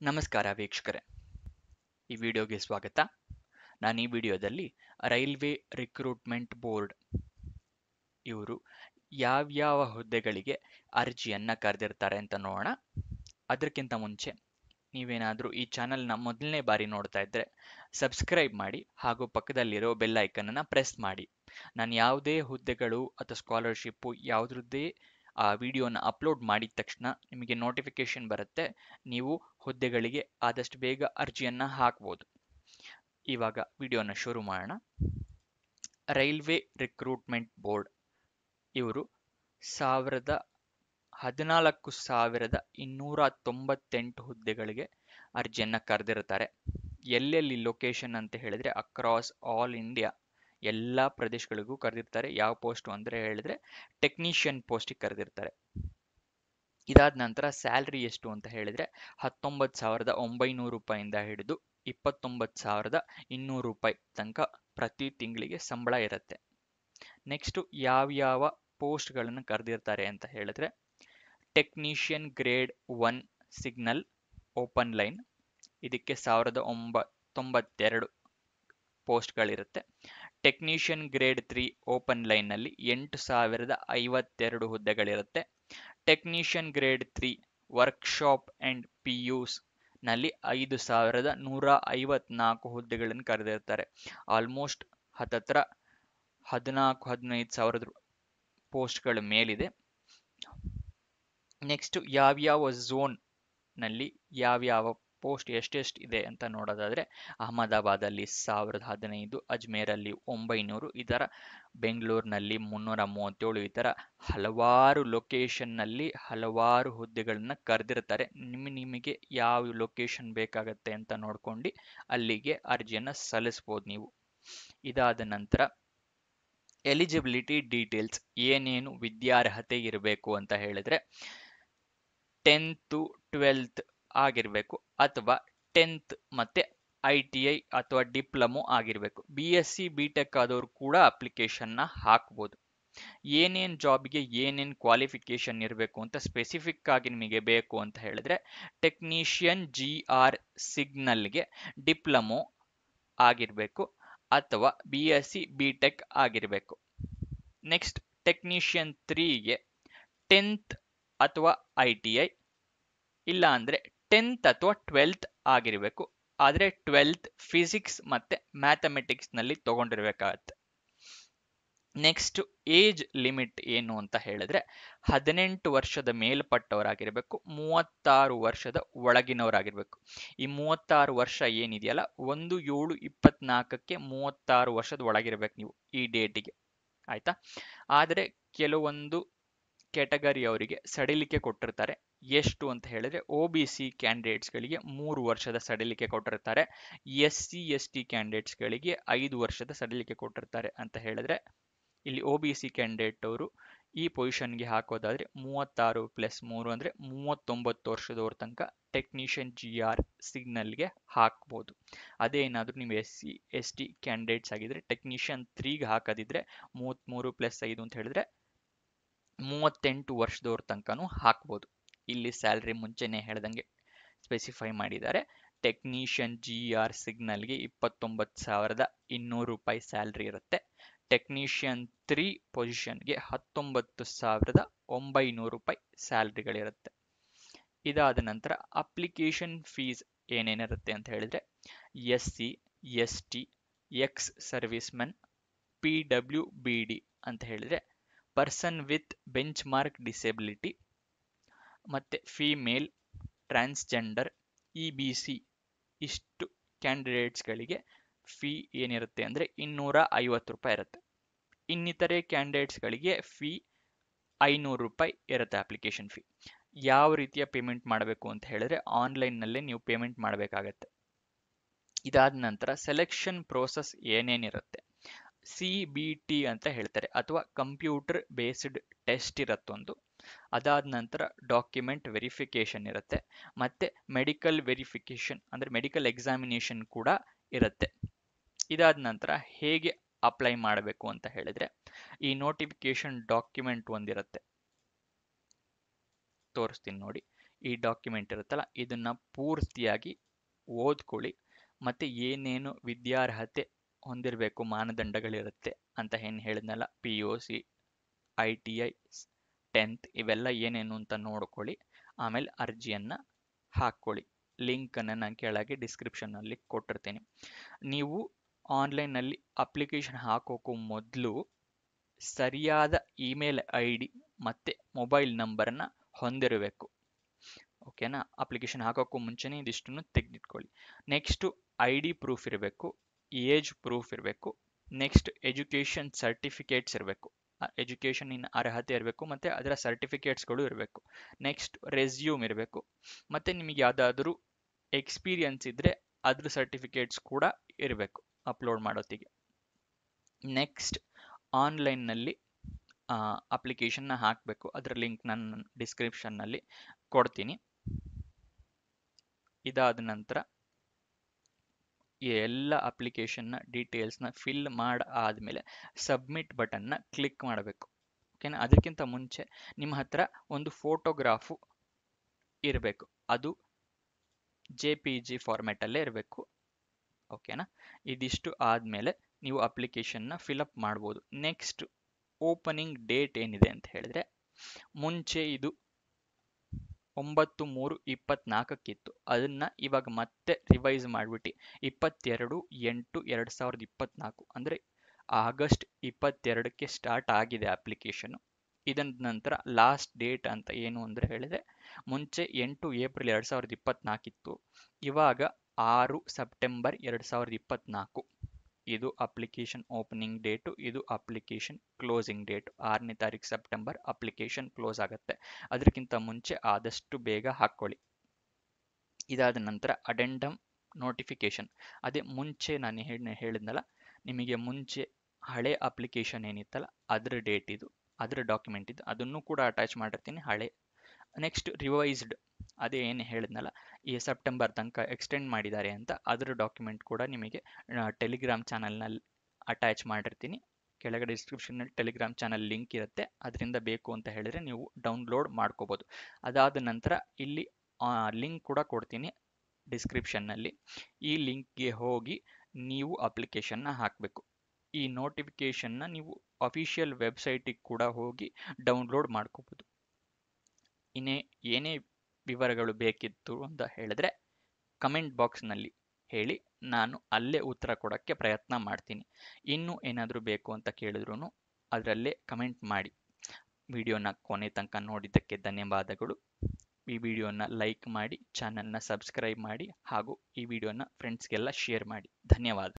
ನಮಸ್ಕಾರ ವೀಕ್ಷಕರೇ, ಈ ವಿಡಿಯೋಗೆ ಸ್ವಾಗತ. ನಾನು ಈ ವಿಡಿಯೋದಲ್ಲಿ ರೈಲ್ವೆ ರಿಕ್ರೂಟ್ಮೆಂಟ್ ಬೋರ್ಡ್ ಇವರು ಯಾವ್ಯಾವ ಹುದ್ದೆಗಳಿಗೆ ಅರ್ಜಿಯನ್ನ ಕರೆದಿರ್ತಾರೆ ಅಂತ ನೋಡೋಣ. ಅದಕ್ಕಿಂತ ಮುಂಚೆ ನೀವೇನಾದರೂ ಈ ಚಾನಲ್ನ ಮೊದಲನೇ ಬಾರಿ ನೋಡ್ತಾ ಇದ್ದರೆ ಸಬ್ಸ್ಕ್ರೈಬ್ ಮಾಡಿ ಹಾಗೂ ಪಕ್ಕದಲ್ಲಿರೋ ಬೆಲ್ ಐಕನನ್ನು ಪ್ರೆಸ್ ಮಾಡಿ. ನಾನು ಯಾವುದೇ ಹುದ್ದೆಗಳು ಅಥವಾ ಸ್ಕಾಲರ್ಶಿಪ್ಪು ಯಾವುದ್ರದ್ದೇ ಆ ವಿಡಿಯೋನ ಅಪ್ಲೋಡ್ ಮಾಡಿದ ತಕ್ಷಣ ನಿಮಗೆ ನೋಟಿಫಿಕೇಶನ್ ಬರುತ್ತೆ. ನೀವು ಹುದ್ದೆಗಳಿಗೆ ಆದಷ್ಟು ಬೇಗ ಅರ್ಜಿಯನ್ನ ಹಾಕ್ಬೋದು. ಇವಾಗ ವಿಡಿಯೋನ ಶುರು ಮಾಡೋಣ. ರೈಲ್ವೆ ರಿಕ್ರೂಟ್ಮೆಂಟ್ ಬೋರ್ಡ್ ಇವರು 14,298 ಹುದ್ದೆಗಳಿಗೆ ಅರ್ಜಿಯನ್ನ ಕರೆದಿರ್ತಾರೆ. ಎಲ್ಲೆಲ್ಲಿ ಲೊಕೇಶನ್ ಅಂತ ಹೇಳಿದ್ರೆ ಅಕ್ರಾಸ್ ಆಲ್ ಇಂಡಿಯಾ ಎಲ್ಲ ಪ್ರದೇಶಗಳಿಗೂ ಕರೆದಿರ್ತಾರೆ. ಯಾವ ಪೋಸ್ಟ್ ಅಂದರೆ ಹೇಳಿದ್ರೆ ಟೆಕ್ನಿಷಿಯನ್ ಪೋಸ್ಟಿಗೆ ಕರೆದಿರ್ತಾರೆ. ಇದಾದ ನಂತರ ಸ್ಯಾಲ್ರಿ ಎಷ್ಟು ಅಂತ ಹೇಳಿದ್ರೆ 19,900 ರೂಪಾಯಿಂದ ಹಿಡಿದು 29,200 ರೂಪಾಯಿ ತನಕ ಪ್ರತಿ ತಿಂಗಳಿಗೆ ಸಂಬಳ ಇರುತ್ತೆ. ನೆಕ್ಸ್ಟ್ ಯಾವ್ಯಾವ ಪೋಸ್ಟ್ಗಳನ್ನು ಕರೆದಿರ್ತಾರೆ ಅಂತ ಹೇಳಿದ್ರೆ technician grade 1 signal open line, ಇದಕ್ಕೆ 1,092 ಪೋಸ್ಟ್ಗಳಿರುತ್ತೆ. ಟೆಕ್ನಿಷಿಯನ್ ಗ್ರೇಡ್ 3 ಓಪನ್ ಲೈನ್ನಲ್ಲಿ 8,052 ಹುದ್ದೆಗಳಿರುತ್ತೆ. Technician grade 3 workshop and PUs ನಲ್ಲಿ 5,154 ಹುದ್ದೆಗಳನ್ನು ಕರೆದಿರ್ತಾರೆ. ಆಲ್ಮೋಸ್ಟ್ ಹತ್ತತ್ರ 14-15 ಸಾವಿರದ ಪೋಸ್ಟ್ಗಳ ಮೇಲಿದೆ. ನೆಕ್ಸ್ಟ್ ಯಾವ್ಯಾವ ಝೋನ್ ನಲ್ಲಿ ಯಾವ್ಯಾವ ಪೋಸ್ಟ್ ಎಷ್ಟೆಷ್ಟು ಇದೆ ಅಂತ ನೋಡೋದಾದ್ರೆ ಅಹಮದಾಬಾದಲ್ಲಿ 1,015, ಅಜ್ಮೇರಲ್ಲಿ 900, ಈ ಥರ ಬೆಂಗಳೂರಿನಲ್ಲಿ 337, ಈ ಥರ ಹಲವಾರು ಲೊಕೇಶನ್ನಲ್ಲಿ ಹಲವಾರು ಹುದ್ದೆಗಳನ್ನ ಕರೆದಿರ್ತಾರೆ. ನಿಮಗೆ ಯಾವ ಲೊಕೇಶನ್ ಬೇಕಾಗತ್ತೆ ಅಂತ ನೋಡ್ಕೊಂಡು ಅಲ್ಲಿಗೆ ಅರ್ಜಿಯನ್ನ ಸಲ್ಲಿಸ್ಬೋದು ನೀವು. ಇದಾದ ನಂತರ ಎಲಿಜಿಬಿಲಿಟಿ ಡೀಟೇಲ್ಸ್, ಏನೇನು ವಿದ್ಯಾರ್ಹತೆ ಇರಬೇಕು ಅಂತ ಹೇಳಿದ್ರೆ 10th 12th ಆಗಿರಬೇಕು ಅಥವಾ 10th ಮತ್ತೆ ITI ಅಥವಾ ಡಿಪ್ಲೊಮೊ ಆಗಿರಬೇಕು. BSc BTech ಆದವರು ಕೂಡ ಅಪ್ಲಿಕೇಶನ್ನ ಹಾಕ್ಬೋದು. ಏನೇನು ಜಾಬ್ಗೆ ಏನೇನು ಕ್ವಾಲಿಫಿಕೇಶನ್ ಇರಬೇಕು ಅಂತ ಸ್ಪೆಸಿಫಿಕ್ ಆಗಿ ನಿಮಗೆ ಬೇಕು ಅಂತ ಹೇಳಿದ್ರೆ ಟೆಕ್ನಿಷಿಯನ್ GR ಸಿಗ್ನಲ್ಗೆ ಡಿಪ್ಲೊಮೊ ಆಗಿರಬೇಕು ಅಥವಾ BSc BTech ಆಗಿರಬೇಕು. ನೆಕ್ಸ್ಟ್ ಟೆಕ್ನಿಷಿಯನ್ 3ಗೆ 10th ಅಥವಾ ITI, ಇಲ್ಲ ಅಂದರೆ 10th ಅಥವಾ 12th ಆಗಿರಬೇಕು. ಆದರೆ 12th ಫಿಸಿಕ್ಸ್ ಮತ್ತು ಮ್ಯಾಥಮೆಟಿಕ್ಸ್ನಲ್ಲಿ ತಗೊಂಡಿರ್ಬೇಕಾಗತ್ತೆ. ನೆಕ್ಸ್ಟ್ ಏಜ್ ಲಿಮಿಟ್ ಏನು ಅಂತ ಹೇಳಿದ್ರೆ 18 ವರ್ಷದ ಮೇಲ್ಪಟ್ಟವರಾಗಿರಬೇಕು, 36 ವರ್ಷದ ಒಳಗಿನವರಾಗಿರಬೇಕು. ಈ 36 ವರ್ಷ ಏನಿದೆಯಲ್ಲ 1/7/24ಕ್ಕೆ 36 ವರ್ಷದ ಒಳಗಿರಬೇಕು ನೀವು ಈ ಡೇಟಿಗೆ, ಆಯ್ತಾ. ಆದರೆ ಕೆಲವೊಂದು ಕ್ಯಾಟಗರಿ ಅವರಿಗೆ ಸಡಿಲಿಕೆ ಕೊಟ್ಟಿರ್ತಾರೆ. ಎಷ್ಟು ಅಂತ ಹೇಳಿದ್ರೆ OBC ಕ್ಯಾಂಡಿಡೇಟ್ಸ್ಗಳಿಗೆ 3 ವರ್ಷದ ಸಡಿಲಿಕೆ ಕೊಟ್ಟಿರ್ತಾರೆ. SC ST ಕ್ಯಾಂಡಿಡೇಟ್ಸ್ಗಳಿಗೆ 5 ವರ್ಷದ ಸಡಿಲಿಕೆ ಕೊಟ್ಟಿರ್ತಾರೆ. ಅಂತ ಹೇಳಿದ್ರೆ ಇಲ್ಲಿ OBC ಕ್ಯಾಂಡಿಡೇಟ್ ಅವರು ಈ ಪೊಸಿಷನ್ಗೆ ಹಾಕೋದಾದ್ರೆ 36 + 3 ಅಂದರೆ 39 ವರ್ಷದವ್ರ ತನಕ ಟೆಕ್ನಿಷಿಯನ್ GR ಸಿಗ್ನಲ್ಗೆ ಹಾಕ್ಬೋದು. ಅದೇ ಏನಾದರೂ ನೀವು SC ST ಕ್ಯಾಂಡಿಡೇಟ್ಸ್ ಆಗಿದ್ರೆ ಟೆಕ್ನಿಷಿಯನ್ 3ಗೆ ಹಾಕೋದಿದ್ರೆ 33 + 5 ಅಂತ ಹೇಳಿದ್ರೆ 38 ವರ್ಷದವ್ರ ತನಕನೂ ಹಾಕ್ಬೋದು. ಇಲ್ಲಿ ಸ್ಯಾಲ್ರಿ ಮುಂಚೆನೆ ಹೇಳ್ದಂಗೆ ಸ್ಪೆಸಿಫೈ ಮಾಡಿದ್ದಾರೆ. ಟೆಕ್ನಿಷಿಯನ್ GR ಸಿಗ್ನಲ್ಗೆ 29,200 ರೂಪಾಯಿ ಸ್ಯಾಲ್ರಿ ಇರುತ್ತೆ. ಟೆಕ್ನಿಷಿಯನ್ 3 ಪೊಸಿಷನ್ಗೆ 19,900 ರೂಪಾಯಿ ಸ್ಯಾಲ್ರಿಗಳಿರುತ್ತೆ. ಇದಾದ ನಂತರ ಅಪ್ಲಿಕೇಶನ್ ಫೀಸ್ ಏನೇನಿರುತ್ತೆ ಅಂತ ಹೇಳಿದ್ರೆ SC ST X servicemen PWBD ಅಂತ ಹೇಳಿದ್ರೆ person with bench mark disability ಮತ್ತು ಫೀಮೇಲ್, ಟ್ರಾನ್ಸ್ಜೆಂಡರ್, EBC ಇಷ್ಟು ಕ್ಯಾಂಡಿಡೇಟ್ಸ್ಗಳಿಗೆ ಫೀ ಏನಿರುತ್ತೆ ಅಂದರೆ 250 ರೂಪಾಯಿ ಇರುತ್ತೆ. ಇನ್ನಿತರೆ ಕ್ಯಾಂಡಿಡೇಟ್ಸ್ಗಳಿಗೆ ಫೀ 500 ರೂಪಾಯಿ ಇರುತ್ತೆ ಅಪ್ಲಿಕೇಶನ್ ಫೀ. ಯಾವ ರೀತಿಯ ಪೇಮೆಂಟ್ ಮಾಡಬೇಕು ಅಂತ ಹೇಳಿದ್ರೆ ಆನ್ಲೈನ್ನಲ್ಲೇ ನೀವು ಪೇಮೆಂಟ್ ಮಾಡಬೇಕಾಗತ್ತೆ. ಇದಾದ ನಂತರ ಸೆಲೆಕ್ಷನ್ ಪ್ರೋಸೆಸ್ ಏನೇನಿರುತ್ತೆ CBT ಅಂತ ಹೇಳ್ತಾರೆ ಅಥವಾ ಕಂಪ್ಯೂಟರ್ ಬೇಸ್ಡ್ ಟೆಸ್ಟ್ ಇರತ್ತೊಂದು. ಅದಾದ ನಂತರ ಡಾಕ್ಯುಮೆಂಟ್ ವೆರಿಫಿಕೇಶನ್ ಇರುತ್ತೆ ಮತ್ತೆ ಮೆಡಿಕಲ್ ವೆರಿಫಿಕೇಶನ್ ಅಂದರೆ ಮೆಡಿಕಲ್ ಎಕ್ಸಾಮಿನೇಷನ್ ಕೂಡ ಇರುತ್ತೆ. ಇದಾದ ನಂತರ ಹೇಗೆ ಅಪ್ಲೈ ಮಾಡಬೇಕು ಅಂತ ಹೇಳಿದ್ರೆ ಈ ನೋಟಿಫಿಕೇಶನ್ ಡಾಕ್ಯುಮೆಂಟ್ ಒಂದಿರುತ್ತೆ, ತೋರಿಸ್ತೀನಿ ನೋಡಿ. ಈ ಡಾಕ್ಯುಮೆಂಟ್ ಇರುತ್ತಲ್ಲ ಇದನ್ನ ಪೂರ್ತಿಯಾಗಿ ಓದ್ಕೊಳ್ಳಿ. ಮತ್ತೆ ಏನೇನು ವಿದ್ಯಾರ್ಹತೆ ಹೊಂದಿರಬೇಕು ಮಾನದಂಡಗಳಿರುತ್ತೆ ಅಂತ ಏನು ಹೇಳಿದ್ನಲ್ಲ, PUC, ITI, 10th ಇವೆಲ್ಲ ಏನೇನು ಅಂತ ನೋಡ್ಕೊಳ್ಳಿ. ಆಮೇಲೆ ಅರ್ಜಿಯನ್ನ ಹಾಕ್ಕೊಳ್ಳಿ. ಲಿಂಕನ್ನು ನಾನು ಕೆಳಗೆ ಡಿಸ್ಕ್ರಿಪ್ಷನ್ನಲ್ಲಿ ಕೊಟ್ಟಿರ್ತೀನಿ. ನೀವು ಆನ್ಲೈನ್ನಲ್ಲಿ ಅಪ್ಲಿಕೇಶನ್ ಹಾಕೋಕ್ಕೂ ಮೊದಲು ಸರಿಯಾದ ಇಮೇಲ್ ID ಮತ್ತು ಮೊಬೈಲ್ ನಂಬರನ್ನು ಹೊಂದಿರಬೇಕು. ಓಕೆನಾ? ಅಪ್ಲಿಕೇಶನ್ ಹಾಕೋಕ್ಕೂ ಮುಂಚೆನೇ ಇದಿಷ್ಟನ್ನು ತೆಗೆದಿಟ್ಕೊಳ್ಳಿ. ನೆಕ್ಸ್ಟು ID ಪ್ರೂಫ್ ಇರಬೇಕು, ಏಜ್ ಪ್ರೂಫ್ ಇರಬೇಕು, ನೆಕ್ಸ್ಟ್ ಎಜುಕೇಷನ್ ಸರ್ಟಿಫಿಕೇಟ್ಸ್ ಇರಬೇಕು, ಎಜುಕೇಷನಿನ ಅರ್ಹತೆ ಇರಬೇಕು ಮತ್ತು ಅದರ ಸರ್ಟಿಫಿಕೇಟ್ಸ್ಗಳು ಇರಬೇಕು. ನೆಕ್ಸ್ಟ್ ರೆಸ್ಯೂಮ್ ಇರಬೇಕು, ಮತ್ತು ನಿಮಗೆ ಯಾವುದಾದ್ರೂ ಎಕ್ಸ್ಪೀರಿಯನ್ಸ್ ಇದ್ದರೆ ಅದ್ರ ಸರ್ಟಿಫಿಕೇಟ್ಸ್ ಕೂಡ ಇರಬೇಕು ಅಪ್ಲೋಡ್ ಮಾಡೋತ್ತಿಗೆ. ನೆಕ್ಸ್ಟ್ ಆನ್ಲೈನ್ನಲ್ಲಿ ಅಪ್ಲಿಕೇಶನ್ನ ಹಾಕಬೇಕು. ಅದರ ಲಿಂಕ್ ನಾನು ಡಿಸ್ಕ್ರಿಪ್ಷನ್ನಲ್ಲಿ ಕೊಡ್ತೀನಿ. ಇದಾದ ನಂತರ ಈ ಎಲ್ಲ ಅಪ್ಲಿಕೇಶನ್ನ ಡೀಟೇಲ್ಸ್ನ ಫಿಲ್ ಆದಮೇಲೆ ಸಬ್ಮಿಟ್ ಬಟನ್ನ ಕ್ಲಿಕ್ ಮಾಡಬೇಕು. ಓಕೆನಾ? ಅದಕ್ಕಿಂತ ಮುಂಚೆ ನಿಮ್ಮ ಹತ್ರ ಒಂದು ಫೋಟೋಗ್ರಾಫು ಇರಬೇಕು. ಅದು JPG ಫಾರ್ಮ್ಯಾಟಲ್ಲೇ ಇರಬೇಕು. ಓಕೆನಾ? ಇದಿಷ್ಟು ಆದಮೇಲೆ ನೀವು ಅಪ್ಲಿಕೇಶನ್ನ ಫಿಲಪ್ ಮಾಡ್ಬೋದು. ನೆಕ್ಸ್ಟ್ ಓಪನಿಂಗ್ ಡೇಟ್ ಏನಿದೆ ಅಂತ ಹೇಳಿದ್ರೆ, ಮುಂಚೆ ಇದು 9/3/24 ಅದನ್ನ ಇವಾಗ ಮತ್ತೆ ರಿವೈಸ್ ಮಾಡಿಬಿಟ್ಟು 22/8/2024 ಅಂದರೆ ಆಗಸ್ಟ್ 22ಕ್ಕೆ ಸ್ಟಾರ್ಟ್ ಆಗಿದೆ ಅಪ್ಲಿಕೇಶನ್. ಇದರ ನಂತರ ಲಾಸ್ಟ್ ಡೇಟ್ ಅಂತ ಏನು ಅಂದರೆ ಹೇಳಿದ್ರೆ, ಮುಂಚೆ 8 ಏಪ್ರಿಲ್ 2024 ಇತ್ತು, ಇವಾಗ 6 ಸೆಪ್ಟೆಂಬರ್ 2024. ಇದು ಅಪ್ಲಿಕೇಶನ್ ಓಪನಿಂಗ್ ಡೇಟು, ಇದು ಅಪ್ಲಿಕೇಶನ್ ಕ್ಲೋಸಿಂಗ್ ಡೇಟು. 6ನೇ ತಾರೀಕು ಸೆಪ್ಟೆಂಬರ್ ಅಪ್ಲಿಕೇಶನ್ ಕ್ಲೋಸ್ ಆಗುತ್ತೆ. ಅದಕ್ಕಿಂತ ಮುಂಚೆ ಆದಷ್ಟು ಬೇಗ ಹಾಕ್ಕೊಳ್ಳಿ. ಇದಾದ ನಂತರ ಅಡೆಂಡಮ್ ನೋಟಿಫಿಕೇಶನ್, ಅದೇ ಮುಂಚೆ ನಾನು ಹೇಳಿದ್ನಲ್ಲ, ನಿಮಗೆ ಮುಂಚೆ ಹಳೆ ಅಪ್ಲಿಕೇಶನ್ ಏನಿತ್ತಲ್ಲ ಅದರ ಡೇಟ್ ಇದು, ಅದರ ಡಾಕ್ಯುಮೆಂಟ್ ಇದು, ಅದನ್ನು ಕೂಡ ಅಟ್ಯಾಚ್ ಮಾಡಿರ್ತೀನಿ ಹಳೆ. ನೆಕ್ಸ್ಟ್ ರಿವೈಸ್ಡ್, ಅದೇ ಏನು ಹೇಳಿದ್ನಲ್ಲ ಈ ಸೆಪ್ಟೆಂಬರ್ ತನಕ ಎಕ್ಸ್ಟೆಂಡ್ ಮಾಡಿದ್ದಾರೆ ಅಂತ, ಅದರ ಡಾಕ್ಯುಮೆಂಟ್ ಕೂಡ ನಿಮಗೆ ಟೆಲಿಗ್ರಾಮ್ ಚಾನಲ್ನಲ್ಲಿ ಅಟ್ಯಾಚ್ ಮಾಡಿರ್ತೀನಿ. ಕೆಳಗಡೆ ಡಿಸ್ಕ್ರಿಪ್ಷನ್ನಲ್ಲಿ ಟೆಲಿಗ್ರಾಮ್ ಚಾನಲ್ ಲಿಂಕ್ ಇರುತ್ತೆ, ಅದರಿಂದ ಬೇಕು ಅಂತ ಹೇಳಿದರೆ ನೀವು ಡೌನ್ಲೋಡ್ ಮಾಡ್ಕೋಬೋದು. ಅದಾದ ನಂತರ ಇಲ್ಲಿ ಲಿಂಕ್ ಕೂಡ ಕೊಡ್ತೀನಿ ಡಿಸ್ಕ್ರಿಪ್ಷನ್ನಲ್ಲಿ. ಈ ಲಿಂಕ್ಗೆ ಹೋಗಿ ನೀವು ಅಪ್ಲಿಕೇಶನ್ನ ಹಾಕಬೇಕು. ಈ ನೋಟಿಫಿಕೇಷನ್ನ ನೀವು ಅಫಿಷಿಯಲ್ ವೆಬ್ಸೈಟಿಗೆ ಕೂಡ ಹೋಗಿ ಡೌನ್ಲೋಡ್ ಮಾಡ್ಕೋಬೋದು. ಏನೇ ವಿವರಗಳು ಬೇಕಿತ್ತು ಅಂತ ಹೇಳಿದ್ರೆ ಕಮೆಂಟ್ ಬಾಕ್ಸ್ನಲ್ಲಿ ಹೇಳಿ, ನಾನು ಅಲ್ಲೇ ಉತ್ತರ ಕೊಡೋಕ್ಕೆ ಪ್ರಯತ್ನ ಮಾಡ್ತೀನಿ. ಇನ್ನೂ ಏನಾದರೂ ಬೇಕು ಅಂತ ಕೇಳಿದ್ರೂ ಅದರಲ್ಲೇ ಕಮೆಂಟ್ ಮಾಡಿ. ವಿಡಿಯೋನ ಕೊನೆ ತನಕ ನೋಡಿದ್ದಕ್ಕೆ ಧನ್ಯವಾದಗಳು. ಈ ವಿಡಿಯೋನ ಲೈಕ್ ಮಾಡಿ, ಚಾನಲ್ನ ಸಬ್ಸ್ಕ್ರೈಬ್ ಮಾಡಿ ಹಾಗೂ ಈ ವಿಡಿಯೋನ ಫ್ರೆಂಡ್ಸ್ಗೆಲ್ಲ ಶೇರ್ ಮಾಡಿ. ಧನ್ಯವಾದ.